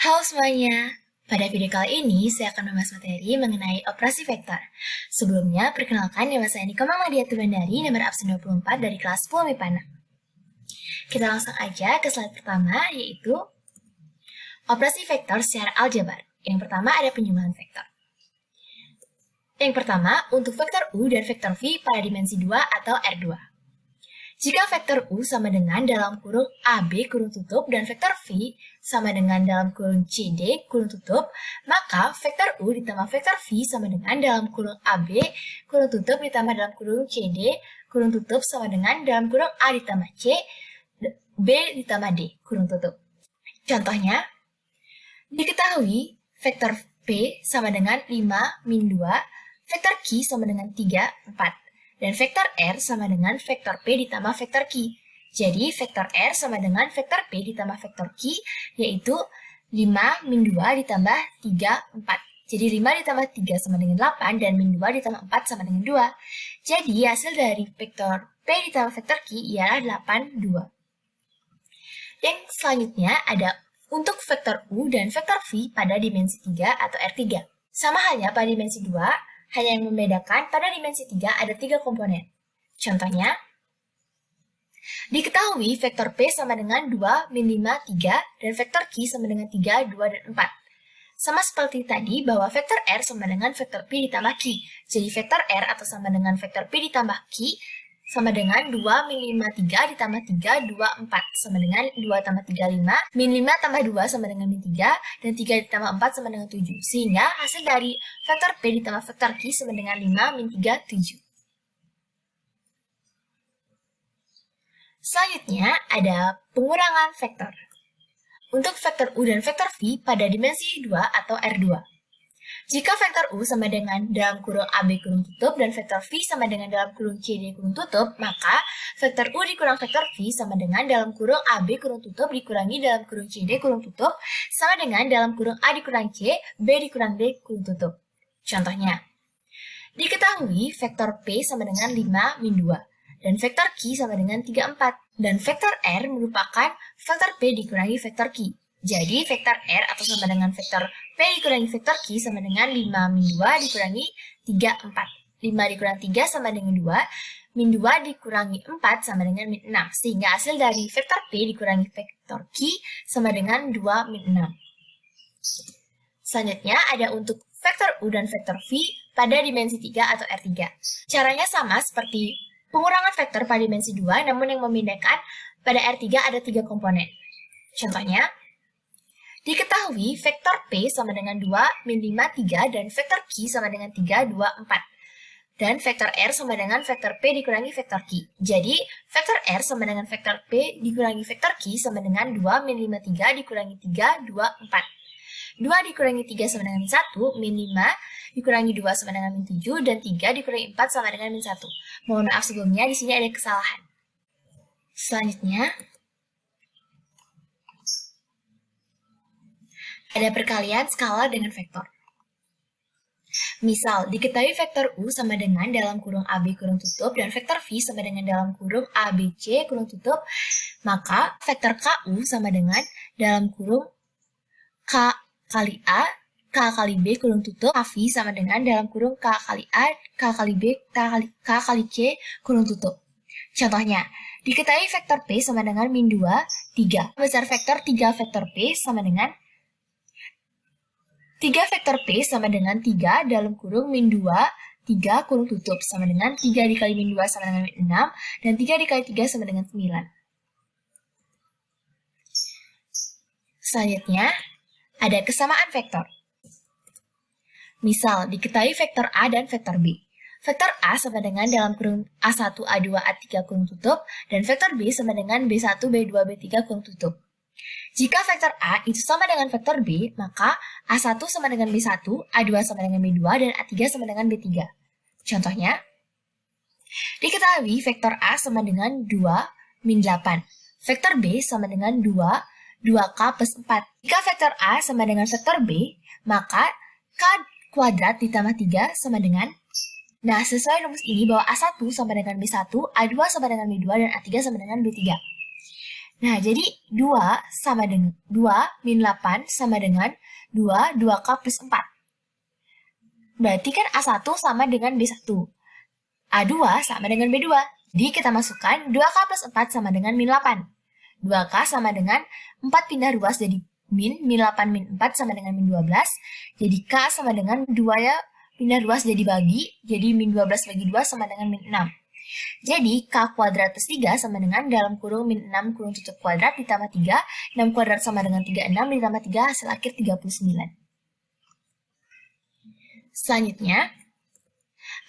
Halo semuanya, pada video kali ini saya akan membahas materi mengenai operasi vektor. Sebelumnya, perkenalkan nama saya Niko Mamadiah Tulandari, nomor absen 24 dari kelas 10 MIPA 6. Kita langsung aja ke slide pertama, yaitu operasi vektor secara aljabar. Yang pertama ada penjumlahan vektor. Yang pertama, untuk vektor U dan vektor V pada dimensi 2 atau R2. Jika vektor U sama dengan dalam kurung AB kurung tutup dan vektor V sama dengan dalam kurung CD kurung tutup, maka vektor U ditambah vektor V sama dengan dalam kurung AB kurung tutup ditambah dalam kurung CD kurung tutup sama dengan dalam kurung A ditambah C, B ditambah D kurung tutup. Contohnya, diketahui vektor P sama dengan 5 min 2, vektor Q sama dengan 3, 4. Dan vektor R sama dengan vektor P ditambah vektor Q. Jadi, vektor R sama dengan vektor P ditambah vektor Q, yaitu 5 min 2 ditambah 3, 4. Jadi, 5 ditambah 3 sama dengan 8, dan min 2 ditambah 4 sama dengan 2. Jadi, hasil dari vektor P ditambah vektor Q ialah 8, 2. Yang selanjutnya ada untuk vektor U dan vektor V pada dimensi 3 atau R3. Sama halnya pada dimensi 2, hanya yang membedakan pada dimensi 3 ada 3 komponen. Contohnya, diketahui vektor P sama dengan 2, min 5, 3, dan vektor Q sama dengan 3, 2, dan 4. Sama seperti tadi bahwa vektor R sama dengan vektor P ditambah Q. Jadi vektor R atau sama dengan vektor P ditambah Q sama dengan 2 min 5, 3 ditambah 3, 2, 4. Sama dengan 2 tambah 3, 5. Min 5 tambah 2 sama dengan min 3. Dan 3 ditambah 4 sama dengan 7. Sehingga hasil dari vektor P ditambah vektor Q sama dengan 5, min 3, 7. Selanjutnya ada pengurangan vektor. Untuk vektor U dan vektor V pada dimensi 2 atau R2. Jika vektor U sama dengan dalam kurung AB kurung tutup dan vektor V sama dengan dalam kurung CD kurung tutup, maka vektor U dikurang vektor V sama dengan dalam kurung AB kurung tutup dikurangi dalam kurung CD kurung tutup sama dengan dalam kurung A dikurang C, B dikurang D kurung tutup. Contohnya, diketahui vektor P sama dengan 5 min 2 dan vektor Q sama dengan 3, 4 dan vektor R merupakan vektor P dikurangi vektor Q. Jadi, vektor R atau sama dengan vektor P dikurangi vektor Q sama dengan 5 min 2 dikurangi 3, 4. 5 dikurangi 3 sama dengan 2, min 2 dikurangi 4 sama dengan min 6. Sehingga hasil dari vektor P dikurangi vektor Q sama dengan 2 min 6. Selanjutnya ada untuk vektor U dan vektor V pada dimensi 3 atau R3. Caranya sama seperti pengurangan vektor pada dimensi 2, namun yang membedakan pada R3 ada 3 komponen. Contohnya, diketahui vektor P sama dengan 2, min 5, 3, dan vektor Q sama dengan 3, 2, 4. Dan vektor R sama dengan vektor P dikurangi vektor Q. Jadi, vektor R sama dengan vektor P dikurangi vektor Q sama dengan 2, min 5, 3, dikurangi 3, 2, 4. 2 dikurangi 3 sama dengan min 1, min 5 dikurangi 2 sama dengan min 7, dan 3 dikurangi 4 sama dengan min 1. Mohon maaf sebelumnya, di sini ada kesalahan. Selanjutnya, ada perkalian skala dengan vektor. Misal, diketahui vektor U sama dengan dalam kurung AB kurung tutup dan vektor V sama dengan dalam kurung ABC kurung tutup, maka vektor KU sama dengan dalam kurung K kali A, K kali B kurung tutup, KV sama dengan dalam kurung K kali A, K kali B, K kali C kurung tutup. Contohnya, diketahui vektor P sama dengan min 2, 3. Besar vektor 3 vektor P sama dengan 3 vektor P sama dengan 3 dalam kurung min 2, 3 kurung tutup sama dengan 3 dikali min 2 sama dengan min 6, dan 3 dikali 3 sama dengan 9. Selanjutnya, ada kesamaan vektor. Misal, diketahui vektor A dan vektor B. Vektor A sama dengan dalam kurung A1, A2, A3 kurung tutup, dan vektor B sama dengan B1, B2, B3 kurung tutup. Jika vektor A itu sama dengan vektor B, maka A1 sama dengan B1, A2 sama dengan B2, dan A3 sama dengan B3. Contohnya, diketahui vektor A sama dengan 2, min 8. Vektor B sama dengan 2, 2K plus 4. Jika vektor A sama dengan vektor B, maka K kuadrat ditambah 3 sama dengan. Nah, sesuai rumus ini bahwa A1 sama dengan B1, A2 sama dengan B2, dan A3 sama dengan B3. Nah, jadi 2 min 8 sama dengan 2K plus 4. Berarti kan A1 sama dengan B1. A2 sama dengan B2. Jadi kita masukkan 2K plus 4 sama dengan min 8. 2K sama dengan 4 pindah ruas jadi min 8 min 4 sama dengan min 12. Jadi K sama dengan 2 ya pindah ruas jadi bagi. Jadi min 12 bagi 2 sama dengan min 6. Jadi K kuadrat plus 3 sama dengan dalam kurung min 6 kurung tutup kuadrat ditambah 3. 6 kuadrat sama dengan 36 ditambah 3 hasil akhir 39. Selanjutnya,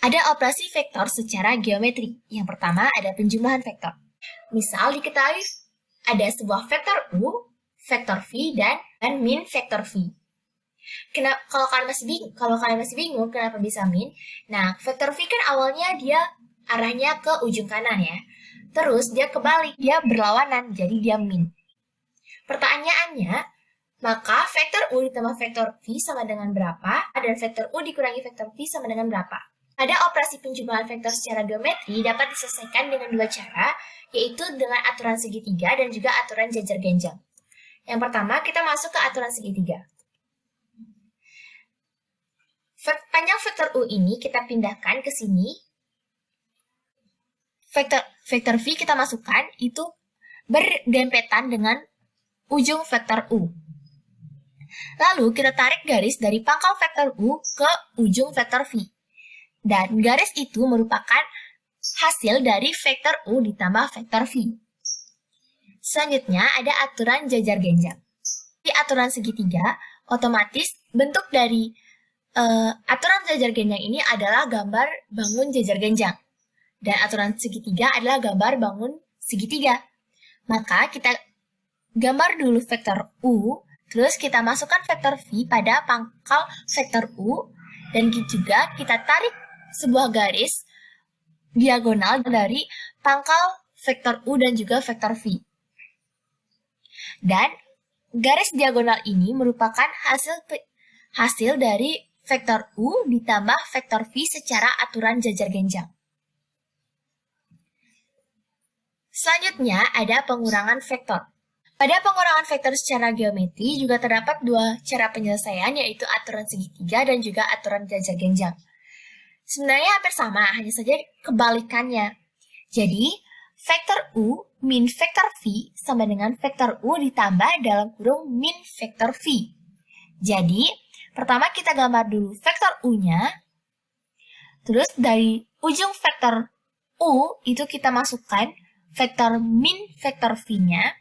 ada operasi vektor secara geometri. Yang pertama ada penjumlahan vektor. Misal diketahui ada sebuah vektor U, vektor V, dan min vektor V. Kalau kalian masih bingung kenapa bisa min, nah vektor V kan awalnya dia arahnya ke ujung kanan ya. Terus dia kebalik, dia berlawanan, jadi dia min. Pertanyaannya, maka vektor U ditambah vektor V sama dengan berapa? Dan vektor U dikurangi vektor V sama dengan berapa? Pada operasi penjumlahan vektor secara geometri dapat diselesaikan dengan dua cara, yaitu dengan aturan segitiga dan juga aturan jajar genjang. Yang pertama, kita masuk ke aturan segitiga. Panjang vektor U ini kita pindahkan ke sini. Vektor V kita masukkan, itu berdempetan dengan ujung vektor U. Lalu kita tarik garis dari pangkal vektor U ke ujung vektor V. Dan garis itu merupakan hasil dari vektor U ditambah vektor V. Selanjutnya ada aturan jajar genjang. Di aturan segitiga, otomatis bentuk dari aturan jajar genjang ini adalah gambar bangun jajar genjang. Dan aturan segitiga adalah gambar bangun segitiga. Maka kita gambar dulu vektor U, terus kita masukkan vektor V pada pangkal vektor U, dan juga kita tarik sebuah garis diagonal dari pangkal vektor U dan juga vektor V. Dan garis diagonal ini merupakan hasil dari vektor U ditambah vektor V secara aturan jajar genjang. Selanjutnya ada pengurangan vektor. Pada pengurangan vektor secara geometri juga terdapat dua cara penyelesaian, yaitu aturan segitiga dan juga aturan jajar genjang. Sebenarnya hampir sama, hanya saja kebalikannya. Jadi, vektor U min vektor V sama dengan vektor U ditambah dalam kurung min vektor V. Jadi, pertama kita gambar dulu vektor U-nya, terus dari ujung vektor U itu kita masukkan vektor min vektor V-nya,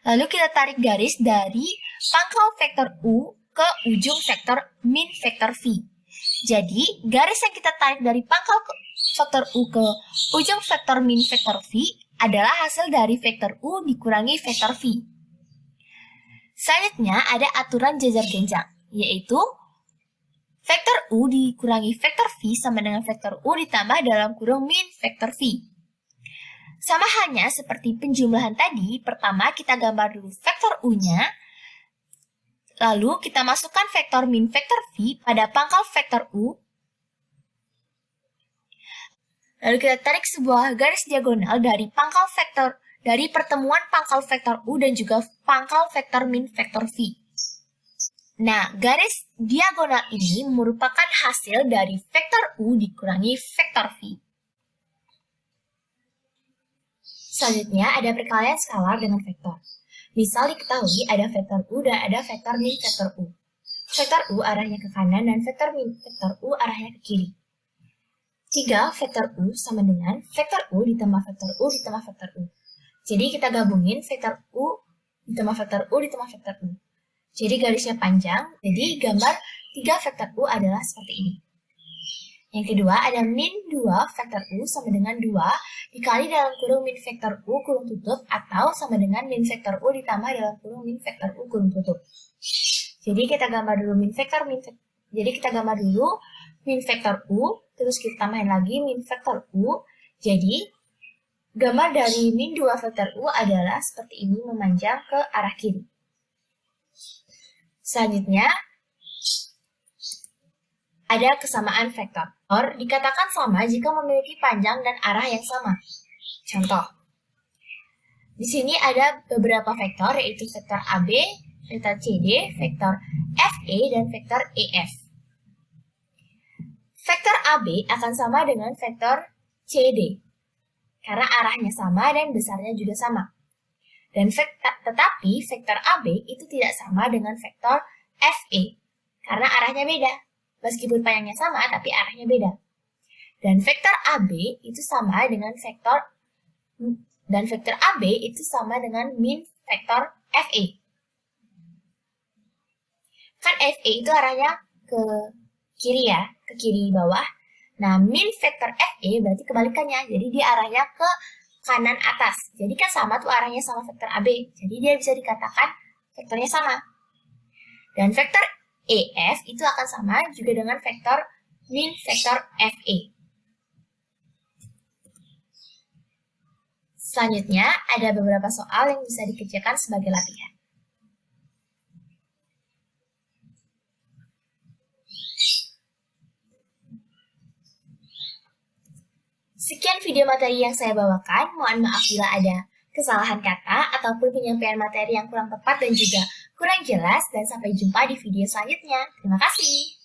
lalu kita tarik garis dari pangkal vektor U ke ujung vektor min vektor V. Jadi, garis yang kita tarik dari pangkal vektor U ke ujung vektor min vektor V adalah hasil dari vektor U dikurangi vektor V. Selanjutnya ada aturan jajar genjang, yaitu vektor U dikurangi vektor V sama dengan vektor U ditambah dalam kurung min vektor V. Sama halnya seperti penjumlahan tadi, pertama kita gambar dulu vektor U-nya, lalu kita masukkan vektor min vektor V pada pangkal vektor U, lalu kita tarik sebuah garis diagonal dari pertemuan pangkal vektor U dan juga pangkal vektor min vektor V. Nah, garis diagonal ini merupakan hasil dari vektor U dikurangi vektor V. Selanjutnya ada perkalian skalar dengan vektor. Misal diketahui ada vektor U dan ada vektor min vektor U. Vektor U arahnya ke kanan dan vektor min vektor U arahnya ke kiri. Jika vektor U sama dengan vektor U ditambah vektor U ditambah vektor U. Jadi kita gabungin vektor U ditambah vektor U ditambah vektor U. Jadi garisnya panjang, jadi gambar 3 vektor U adalah seperti ini. Yang kedua ada min 2 vektor U sama dengan 2 dikali dalam kurung min vektor U kurung tutup atau sama dengan min vektor U ditambah dalam kurung min vektor U kurung tutup. Jadi kita gambar dulu min vektor U, terus kita tambahin lagi min vektor U. Jadi gambar dari min 2 vektor U adalah seperti ini memanjang ke arah kiri. Selanjutnya ada kesamaan vektor. Dikatakan sama jika memiliki panjang dan arah yang sama. Contoh, Di sini ada beberapa vektor, yaitu vektor AB, vektor CD, vektor FE, dan vektor EF. Vektor AB akan sama dengan vektor CD, karena arahnya sama dan besarnya juga sama. Tetapi vektor AB itu tidak sama dengan vektor FE, karena arahnya beda. Meskipun panjangnya sama, tapi arahnya beda. Dan vektor AB itu sama dengan min vektor FE. Kan FE itu arahnya ke kiri ya, ke kiri bawah. Nah, min vektor FE berarti kebalikannya. Jadi dia arahnya ke kanan atas. Jadi kan sama tuh arahnya sama vektor AB. Jadi dia bisa dikatakan vektornya sama. Dan vektor EF itu akan sama juga dengan vektor min vektor FE. Selanjutnya, ada beberapa soal yang bisa dikerjakan sebagai latihan. Sekian video materi yang saya bawakan. Mohon maaf bila ada kesalahan kata ataupun penyampaian materi yang kurang tepat dan juga kurang jelas. Dan sampai jumpa di video selanjutnya. Terima kasih.